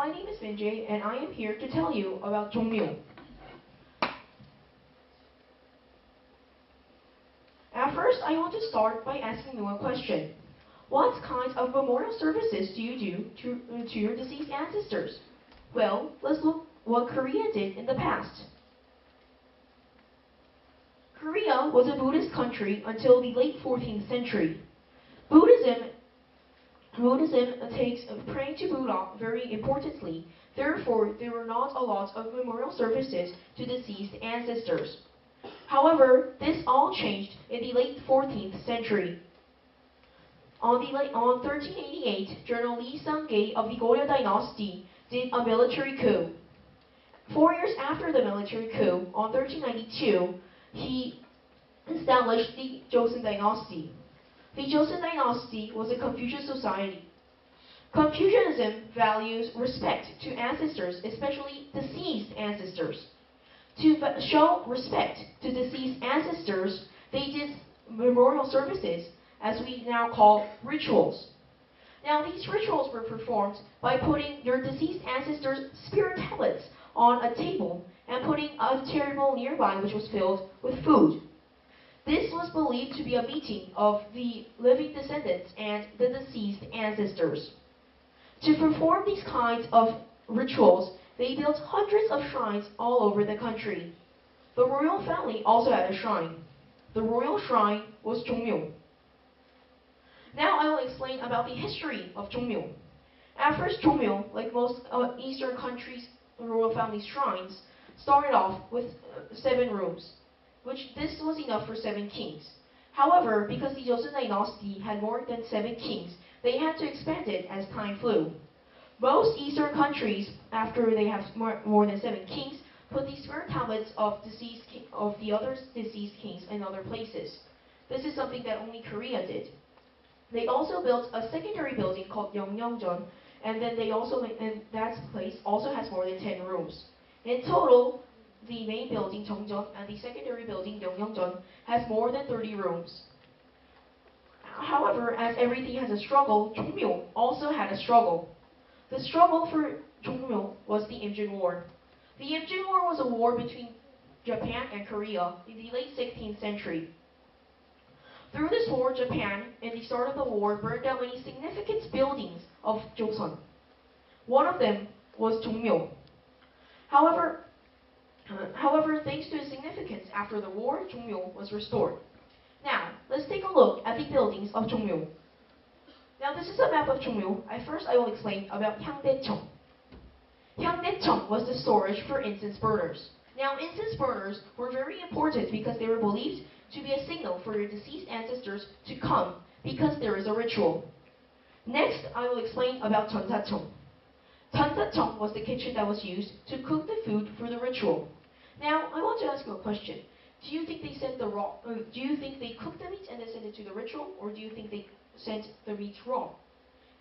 my name is Minjae, and I am here to tell you about Jongmyo. At first, I want to start by asking you a question. What kinds of memorial services do you do to your deceased ancestors? Well, let's look what Korea did in the past. Korea was a Buddhist country until the late 14th century. Buddhism takes praying to Buddha very importantly. Therefore, there were not a lot of memorial services to deceased ancestors. However, this all changed in the late 14th century. On 1388, General Lee Sung-gae of the Goryeo dynasty did a military coup. 4 years after the military coup, on 1392, he established the Joseon dynasty. The Joseon dynasty was a Confucian society. Confucianism values respect to ancestors, especially deceased ancestors. To show respect to deceased ancestors, they did memorial services, as we now call rituals. Now, these rituals were performed by putting your deceased ancestors' spirit tablets on a table and putting a table nearby which was filled with food. This was believed to be a meeting of the living descendants and the deceased ancestors. To perform these kinds of rituals, they built hundreds of shrines all over the country. The royal family also had a shrine. The royal shrine was Jongmyo. Now I will explain about the history of Jongmyo. At first, Jongmyo, like most Eastern countries' royal family shrines, started off with 7 rooms, which this was enough for 7 kings. However, because the Joseon dynasty had more than 7 kings, they had to expand it as time flew. Most Eastern countries, after they have more than 7 kings, put the spirit tablets of the other deceased kings in other places. This is something that only Korea did. They also built a secondary building called Yeongnyeongjeon, and then and that place also has more than 10 rooms. In total, the main building Jeongjeon and the secondary building Yeongnyeongjeon has more than 30 rooms. However, as everything has a struggle, Jongmyo also had a struggle. The struggle for Jongmyo was the Imjin War. The Imjin War was a war between Japan and Korea in the late 16th century. Through this war, Japan, in the start of the war, burned down many significant buildings of Joseon. One of them was Jongmyo. However, thanks to its significance after the war, Jongmyo was restored. Now, let's take a look at the buildings of Jongmyo. Now, this is a map of Jongmyo. First, I will explain about Hyangdaecheong. Hyangdaecheong was the storage for incense burners. Now, incense burners were very important because they were believed to be a signal for your deceased ancestors to come because there is a ritual. Next, I will explain about Jeonsacheong. Jeonsacheong was the kitchen that was used to cook the food for the ritual. Now, I want to ask you a question. Do you think they cooked the meat and then sent it to the ritual, or do you think they sent the meat raw?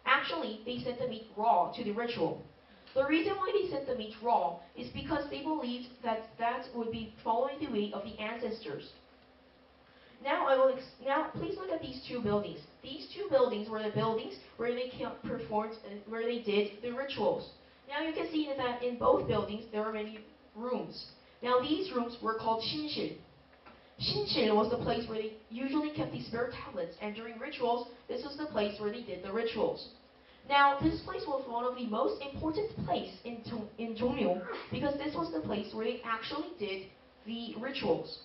Actually, they sent the meat raw to the ritual. The reason why they sent the meat raw is because they believed that that would be following the way of the ancestors. Now, please look at these 2 buildings. These 2 buildings were the buildings where they where they did the rituals. Now you can see that in both buildings there are many rooms. Now these rooms were called Shinshil. Shinshil was the place where they usually kept the spirit tablets, and during rituals, this was the place where they did the rituals. Now, this place was one of the most important places in Jongmyo because this was the place where they actually did the rituals.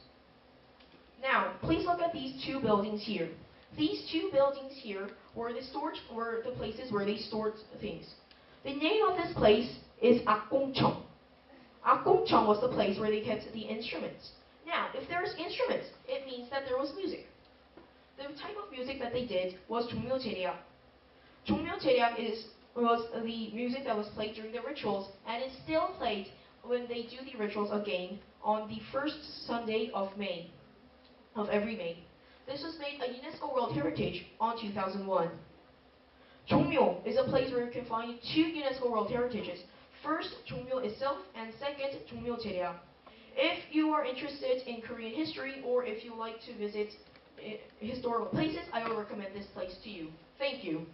Now, please look at these 2 buildings here. These 2 buildings here were the places where they stored things. The name of this place is Akgongcheong. Akgongcheong was the place where they kept the instruments. Now, if there's instruments, it means that there was music. The type of music that they did was Jongmyo Jereak. Jongmyo Jereak was the music that was played during the rituals, and is still played when they do the rituals again on the first Sunday of every May. This was made a UNESCO World Heritage on 2001. Jongmyo is a place where you can find 2 UNESCO World Heritages. First, Jongmyo itself, and second, Jongmyo Jereak. If you are interested in Korean history, or if you like to visit historical places, I will recommend this place to you. Thank you.